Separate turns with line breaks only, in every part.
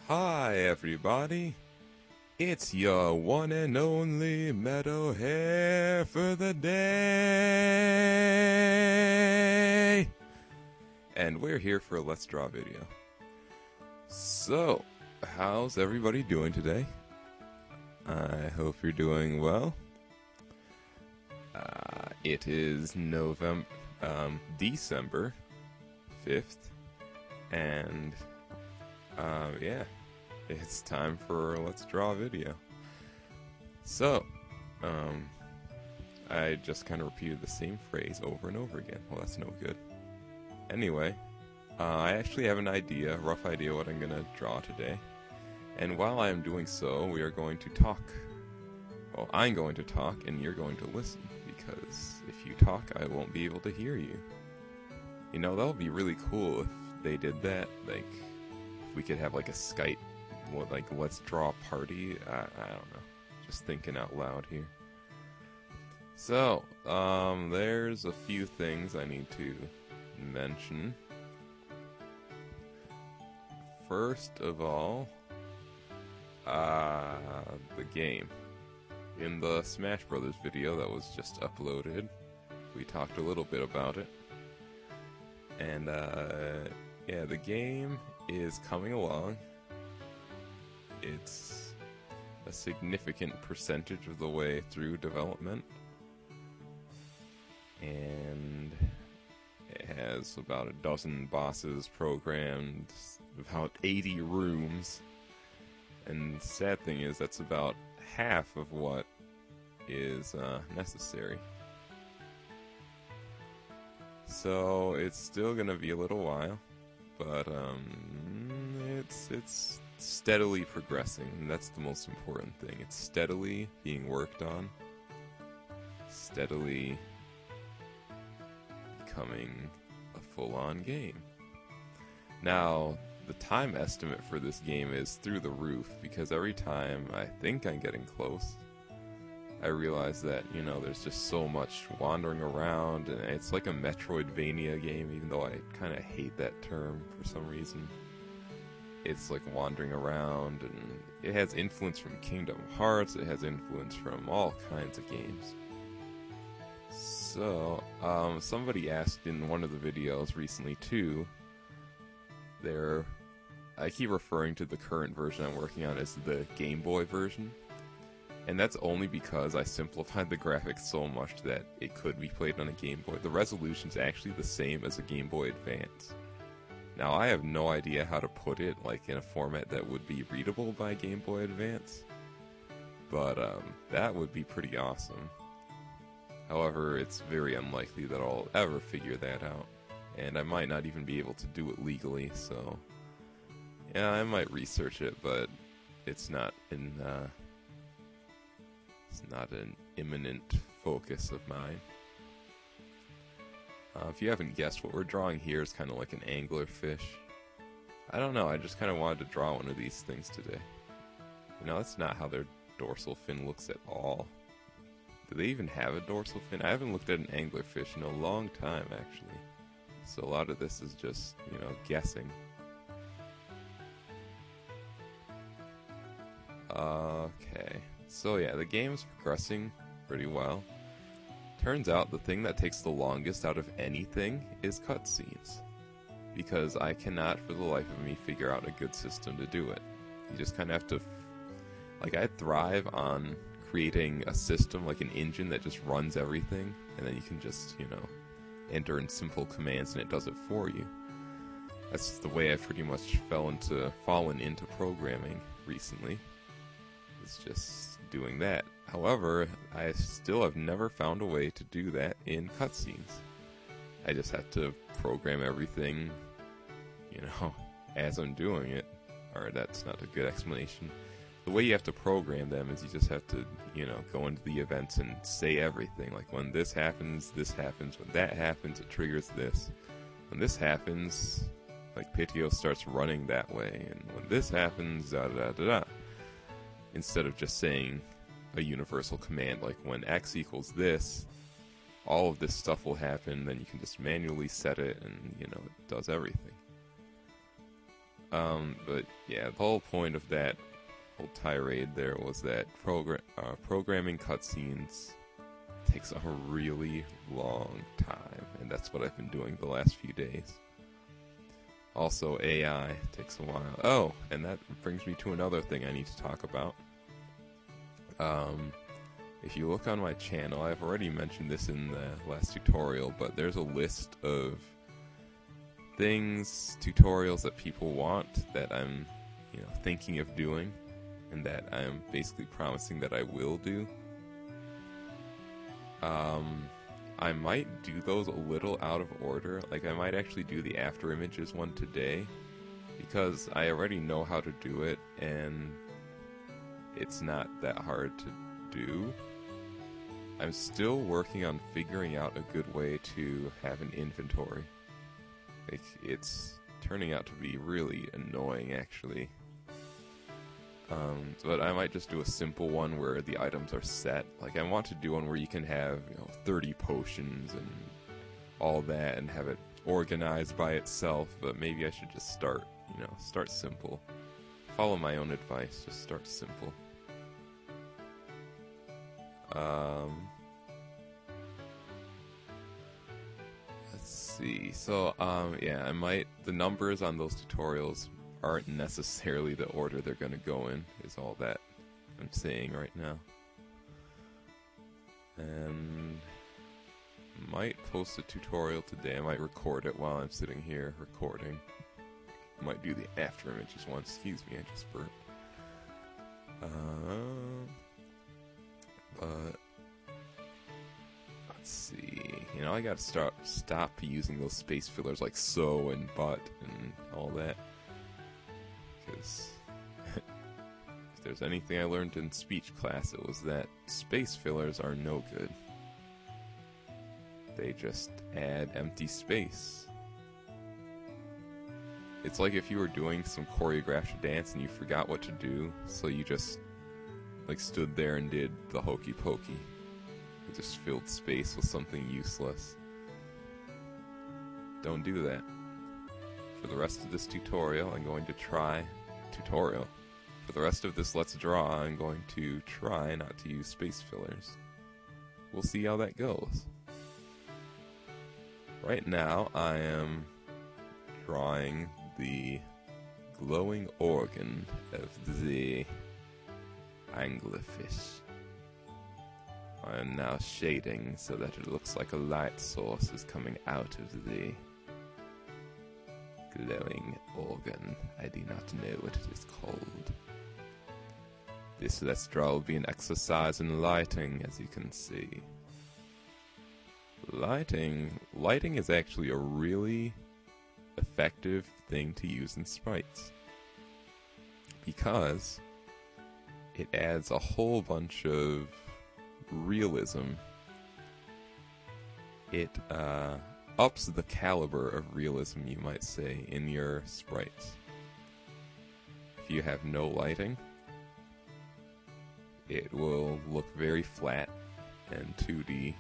Hi everybody, it's your one and only Meadowhair for the day! And we're here for a Let's Draw video. So, how's everybody doing today? I hope you're doing well. It is December 5th, and yeah, it's time for Let's Draw video. So, I just kind of repeated the same phrase over and over again. Well, that's no good. Anyway, I actually have an idea, a rough idea what I'm going to draw today. And while I am doing so, we are going to talk. Well, I'm going to talk and you're going to listen, because if you talk, I won't be able to hear you. You know, that would be really cool if they did that. Like, if we could have like a Skype, like Let's Draw party. I don't know. Just thinking out loud here. So, there's a few things I need to mention. First of all, the game. In the Smash Brothers video that was just uploaded, we talked a little bit about it. And, yeah, the game is coming along. It's a significant percentage of the way through development. And it has about a dozen bosses programmed, about 80 rooms. And the sad thing is that's about half of what is necessary. So it's still gonna be a little while, but it's steadily progressing, and that's the most important thing. It's steadily being worked on, steadily becoming a full-on game. Now, the time estimate for this game is through the roof, because every time I think I'm getting close, I realize that, you know, there's just so much wandering around, and it's like a Metroidvania game, even though I kind of hate that term for some reason. It's like wandering around, and it has influence from Kingdom Hearts, it has influence from all kinds of games. So, somebody asked in one of the videos recently too, I keep referring to the current version I'm working on as the Game Boy version. And that's only because I simplified the graphics so much that it could be played on a Game Boy. The resolution's actually the same as a Game Boy Advance. Now, I have no idea how to put it like in a format that would be readable by Game Boy Advance. But that would be pretty awesome. However, it's very unlikely that I'll ever figure that out. And I might not even be able to do it legally, so yeah, I might research it, but it's not an imminent focus of mine. If you haven't guessed, what we're drawing here is kind of like an anglerfish. I don't know, I just kind of wanted to draw one of these things today. You know, that's not how their dorsal fin looks at all. Do they even have a dorsal fin? I haven't looked at an anglerfish in a long time, actually. So a lot of this is just, you know, guessing. Okay. So yeah, the game is progressing pretty well. Turns out the thing that takes the longest out of anything is cutscenes. Because I cannot for the life of me figure out a good system to do it. You just kind of have to... Like, I thrive on creating a system, like an engine that just runs everything, and then you can just, you know, enter in simple commands and it does it for you. That's the way I've pretty much fallen into programming recently. It's just doing that. However, I still have never found a way to do that in cutscenes. I just have to program everything, you know, as I'm doing it. Or that's not a good explanation. The way you have to program them is you just have to, you know, go into the events and say everything. Like, when this happens, when that happens, it triggers this. When this happens, like, Pitio starts running that way, and when this happens, da-da-da-da-da. Instead of just saying a universal command, like, when X equals this, all of this stuff will happen, then you can just manually set it, and, you know, it does everything. But yeah, the whole point of that whole tirade there was that programming cutscenes takes a really long time, and that's what I've been doing the last few days. Also, AI takes a while. Oh, and that brings me to another thing I need to talk about. If you look on my channel, I've already mentioned this in the last tutorial, but there's a list of things, tutorials that people want that I'm, thinking of doing, and that I'm basically promising that I will do. I might do those a little out of order. Like, I might actually do the after images one today, because I already know how to do it, and it's not that hard to do. I'm still working on figuring out a good way to have an inventory. Like, it's turning out to be really annoying, actually. But I might just do a simple one where the items are set. Like, I want to do one where you can have, 30 potions and all that and have it organized by itself, but maybe I should just start simple. Follow my own advice, just start simple. Let's see. So, the numbers on those tutorials aren't necessarily the order they're going to go in, is all that I'm saying right now. And might post a tutorial today. I might record it while I'm sitting here recording. I might do the after images one. Excuse me, I just burped. But let's see. I gotta stop using those space fillers like so and but and all that. Because if there's anything I learned in speech class, it was that space fillers are no good. They just add empty space. It's like if you were doing some choreographed dance and you forgot what to do, so you just stood there and did the hokey pokey. You just filled space with something useless. Don't do that. For the rest of this tutorial, I'm going to try For the rest of this Let's Draw, I'm going to try not to use space fillers. We'll see how that goes. Right now, I am drawing the glowing organ of the anglerfish. I am now shading so that it looks like a light source is coming out of the glowing organ. I do not know what it is called. This Let's Draw will be an exercise in lighting, as you can see. Lighting is actually a really effective thing to use in sprites, because it adds a whole bunch of realism. It ups the caliber of realism, you might say, in your sprites. If you have no lighting, it will look very flat and 2D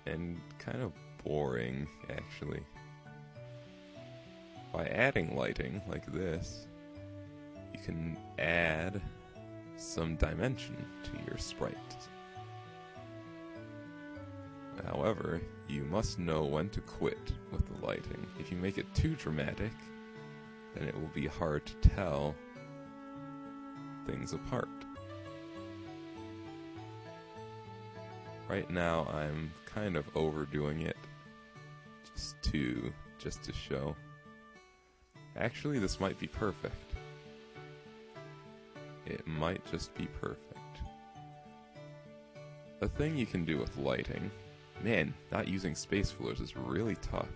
and kind of boring, actually. By adding lighting like this, you can add some dimension to your sprite. However, you must know when to quit with the lighting. If you make it too dramatic, then it will be hard to tell things apart. Right now, I'm kind of overdoing it just to show. Actually, this might be perfect. It might just be perfect. A thing you can do with lighting, man, not using space fillers is really tough.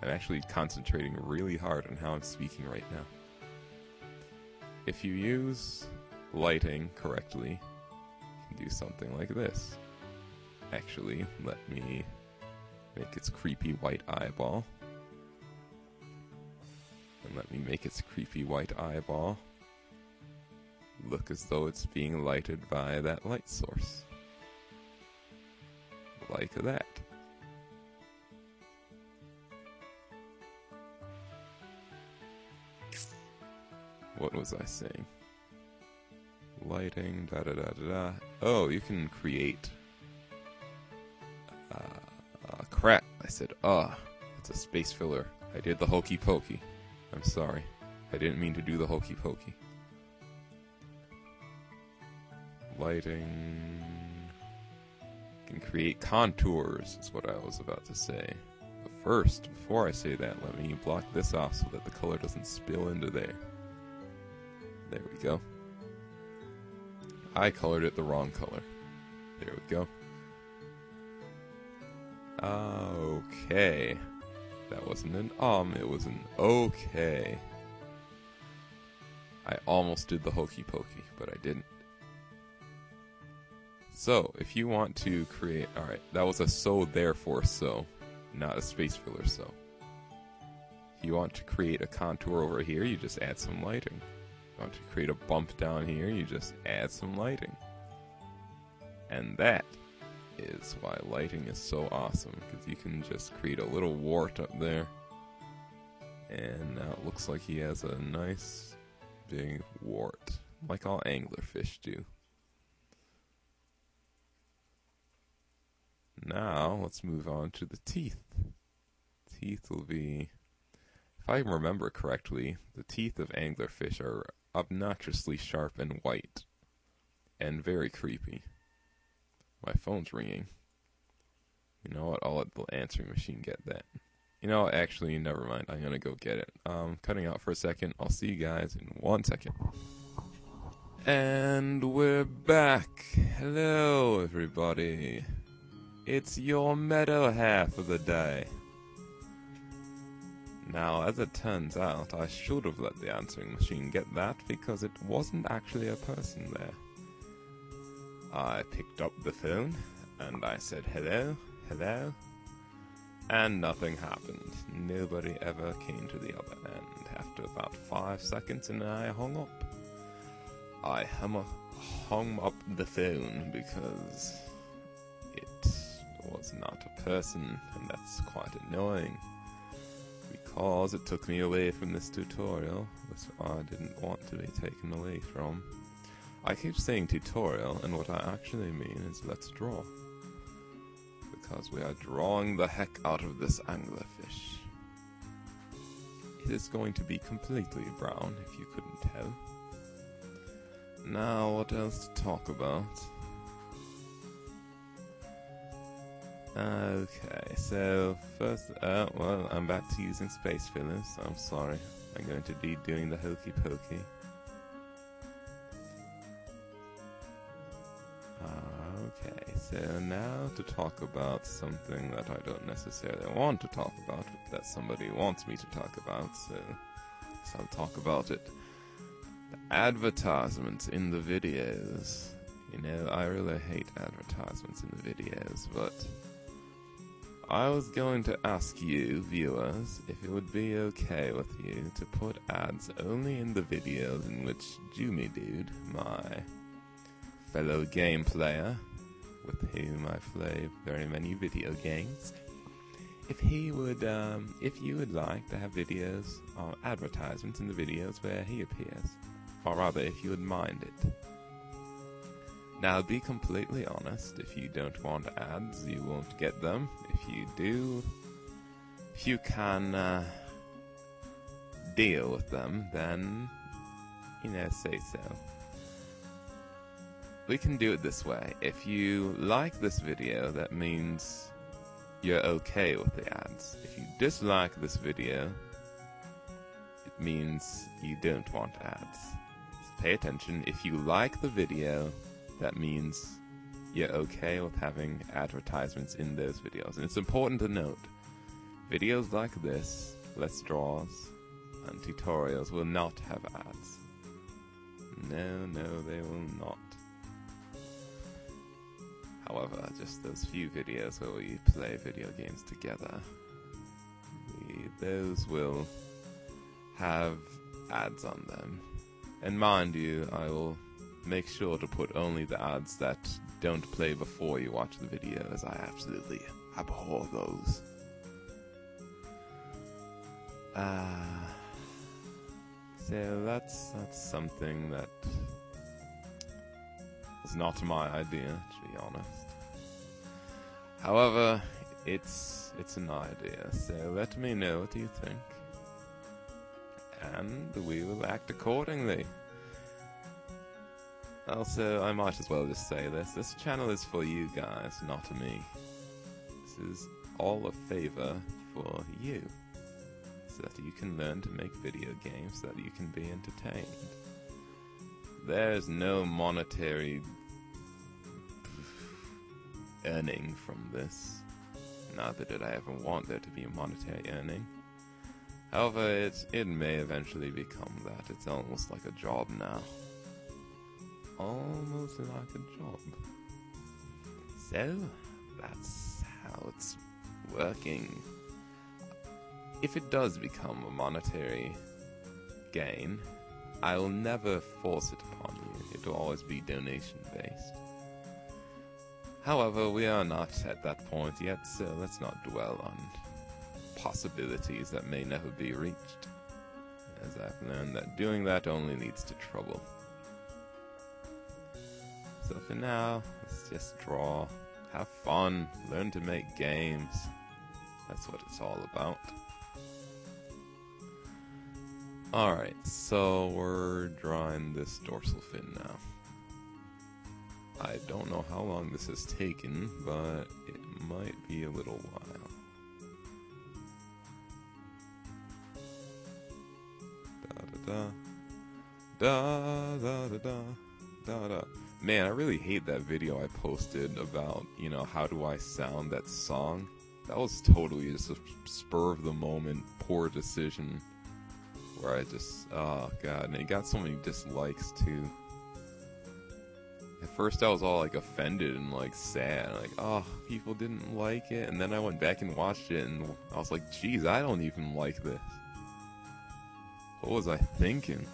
I'm actually concentrating really hard on how I'm speaking right now. If you use lighting correctly, you can do something like this. Actually, let me make its creepy white eyeball. And let me make its creepy white eyeball look as though it's being lighted by that light source. Like that. what was I saying? Lighting, da da da da da. Oh, you can create. Crap! I said, it's a space filler. I did the hokey pokey. I'm sorry. I didn't mean to do the hokey pokey. Lighting. Can create contours, is what I was about to say. But first, before I say that, let me block this off so that the color doesn't spill into there. There we go. I colored it the wrong color. There we go. Okay. That wasn't an it was an okay. I almost did the hokey pokey, but I didn't. So, if you want to create... Alright, that was a so therefore so, not a space filler so. If you want to create a contour over here, you just add some lighting. If you want to create a bump down here, you just add some lighting. And that is why lighting is so awesome, because you can just create a little wart up there. And now it looks like he has a nice big wart, like all anglerfish do. Now, let's move on to the teeth. Teeth will be, if I remember correctly, the teeth of anglerfish are obnoxiously sharp and white, and very creepy. My phone's ringing. You know what, I'll let the answering machine get that. You know, actually, never mind, I'm gonna go get it. Cutting out for a second, I'll see you guys in 1 second. And we're back! Hello, everybody. It's your meadow half of the day. Now, as it turns out, I should have let the answering machine get that because it wasn't actually a person there. I picked up the phone, and I said, hello, hello, and nothing happened. Nobody ever came to the other end. After about 5 seconds, and I hung up. I hung up the phone because it was not a person, and that's quite annoying. Because it took me away from this tutorial, which I didn't want to be taken away from. I keep saying tutorial, and what I actually mean is let's draw. Because we are drawing the heck out of this anglerfish. It is going to be completely brown, if you couldn't tell. Now, what else to talk about? Okay, so first, well, I'm back to using space fillers, so I'm sorry. I'm going to be doing the hokey pokey. Okay, so now to talk about something that I don't necessarily want to talk about, but that somebody wants me to talk about, so I'll talk about it. The advertisements in the videos. You know, I really hate advertisements in the videos, but I was going to ask you, viewers, if it would be okay with you to put ads only in the videos in which Jumi Dude, my fellow game player, with whom I play very many video games, if you would like to have videos or advertisements in the videos where he appears, or rather, if you would mind it. Now, be completely honest, if you don't want ads, you won't get them. If you do, if you can deal with them, then, you know, say so. We can do it this way. If you like this video, that means you're okay with the ads. If you dislike this video, it means you don't want ads. So pay attention. If you like the video, that means you're okay with having advertisements in those videos. And it's important to note, videos like this, Let's Draws, and tutorials will not have ads. No, they will not. However, just those few videos where we play video games together, those will have ads on them. And mind you, I will make sure to put only the ads that don't play before you watch the video, as I absolutely abhor those. So that's something that is not my idea, to be honest. However, it's an idea, so let me know what you think. And we will act accordingly. Also, I might as well just say this. This channel is for you guys, not me. This is all a favor for you. So that you can learn to make video games, so that you can be entertained. There's no monetary earning from this. Neither did I ever want there to be a monetary earning. However, it may eventually become that. It's almost like a job now. Almost like a job. So, that's how it's working. If it does become a monetary gain, I will never force it upon you. It will always be donation-based. However, we are not at that point yet, so let's not dwell on possibilities that may never be reached, as I've learned that doing that only leads to trouble. So for now, let's just draw, have fun, learn to make games. That's what it's all about. Alright, so we're drawing this dorsal fin now. I don't know how long this has taken, but it might be a little while. Da-da-da. Man, I really hate that video I posted about, how do I sound that song. That was totally just a spur of the moment, poor decision. Where I just, oh god, and it got so many dislikes too. At first I was all like offended and like sad, like, oh, people didn't like it, and then I went back and watched it and I was like, geez, I don't even like this. What was I thinking?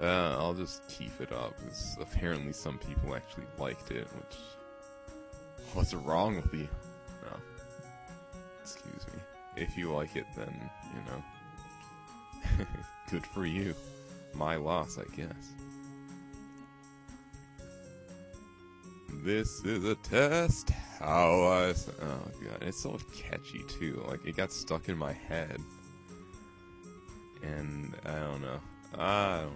I'll just keep it up, because apparently some people actually liked it, which, what's wrong with you? No. Excuse me. If you like it, then, good for you. My loss, I guess. This is a test. Oh god, it's so catchy too. Like, it got stuck in my head. And I don't know. Alright,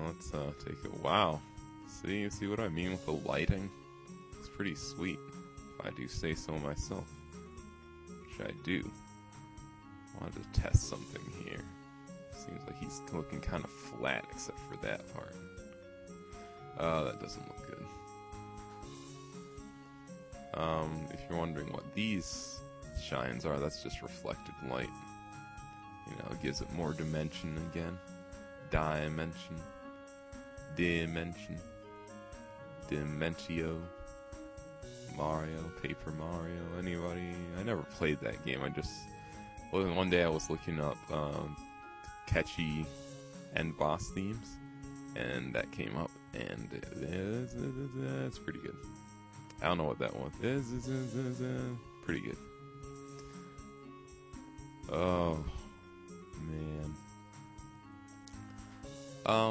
let's take it. Wow. See what I mean with the lighting? It's pretty sweet, if I do say so myself. Which I do. I wanted to test something here. Seems like he's looking kind of flat, except for that part. Oh, that doesn't look good. If you're wondering what these shines are, that's just reflected light. It gives it more dimension again. Dimension. Dimentio. Mario, Paper Mario, anybody? I never played that game. One day I was looking up catchy end boss themes, and that came up, and it's pretty good. I don't know what that one is. Pretty good. Oh man.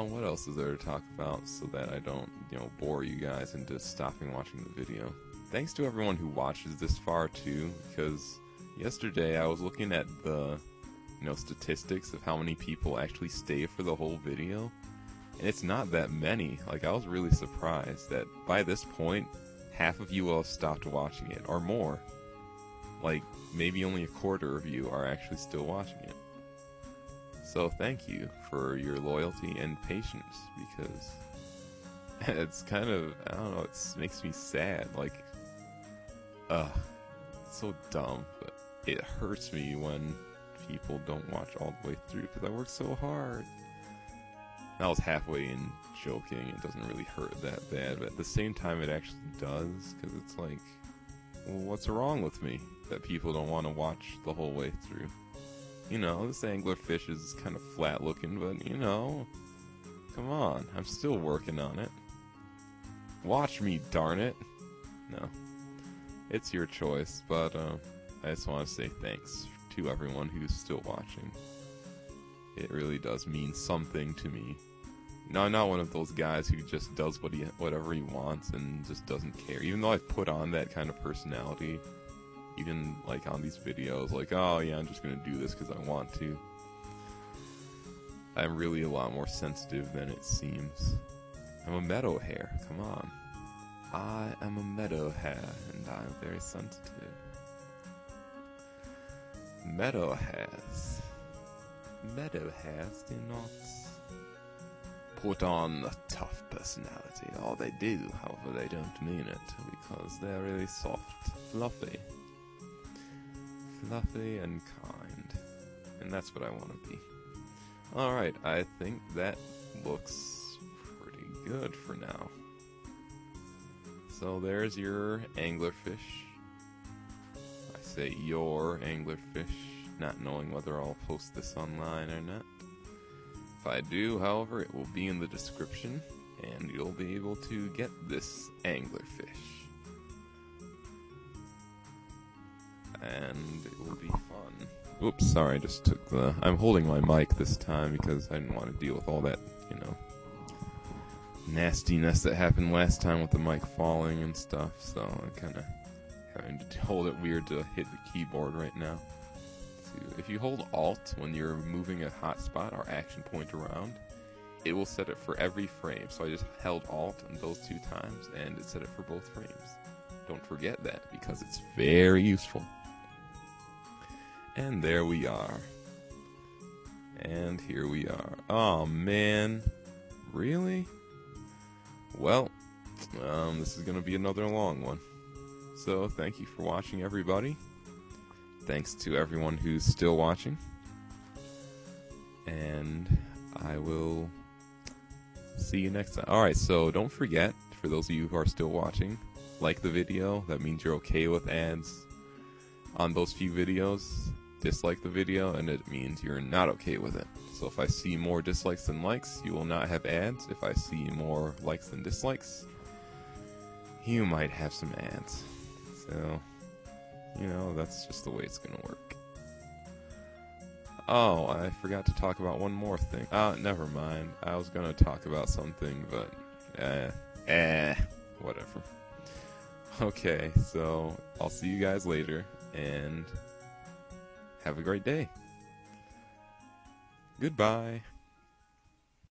What else is there to talk about so that I don't, bore you guys into stopping watching the video? Thanks to everyone who watches this far too, because yesterday I was looking at the, statistics of how many people actually stay for the whole video, and it's not that many. Like, I was really surprised that by this point, half of you will have stopped watching it, or more. Like, maybe only a quarter of you are actually still watching it. So thank you for your loyalty and patience, because it's kind of, I don't know, it makes me sad. Like, it's so dumb, but it hurts me when people don't watch all the way through, because I work so hard. I was halfway in joking, it doesn't really hurt that bad, but at the same time it actually does, because it's like, well, what's wrong with me that people don't want to watch the whole way through? This anglerfish is kind of flat looking, but come on, I'm still working on it. Watch me, darn it. No. It's your choice, but I just want to say thanks to everyone who's still watching. It really does mean something to me. No, I'm not one of those guys who just does whatever he wants and just doesn't care. Even though I've put on that kind of personality, even like on these videos, like, oh yeah, I'm just gonna do this because I want to. I'm really a lot more sensitive than it seems. I'm a meadow hare, come on. I am a meadow hare, and I'm very sensitive. Meadow hares do not put on a tough personality. Or they do, however they don't mean it, because they're really soft, fluffy and kind. And that's what I want to be. Alright, I think that looks pretty good for now. So there's your anglerfish. I say your anglerfish, not knowing whether I'll post this online or not. If I do, however, it will be in the description, and you'll be able to get this anglerfish. And it will be fun. Oops, sorry, I just took the... I'm holding my mic this time because I didn't want to deal with all that, nastiness that happened last time with the mic falling and stuff, so I'm kind of having to hold it weird to hit the keyboard right now. If you hold Alt when you're moving a hotspot or action point around, it will set it for every frame. So I just held Alt on those 2 times, and it set it for both frames. Don't forget that, because it's very useful. And there we are. And here we are. Oh, man. Really? Well, this is going to be another long one. So, thank you for watching, everybody. Thanks to everyone who's still watching. And I will see you next time. Alright, so don't forget, for those of you who are still watching, like the video. That means you're okay with ads on those few videos. Dislike the video, and it means you're not okay with it. So if I see more dislikes than likes, you will not have ads. If I see more likes than dislikes, you might have some ads. So, that's just the way it's gonna work. Oh, I forgot to talk about one more thing. Never mind. I was gonna talk about something, but whatever. Okay, so I'll see you guys later, and have a great day. Goodbye.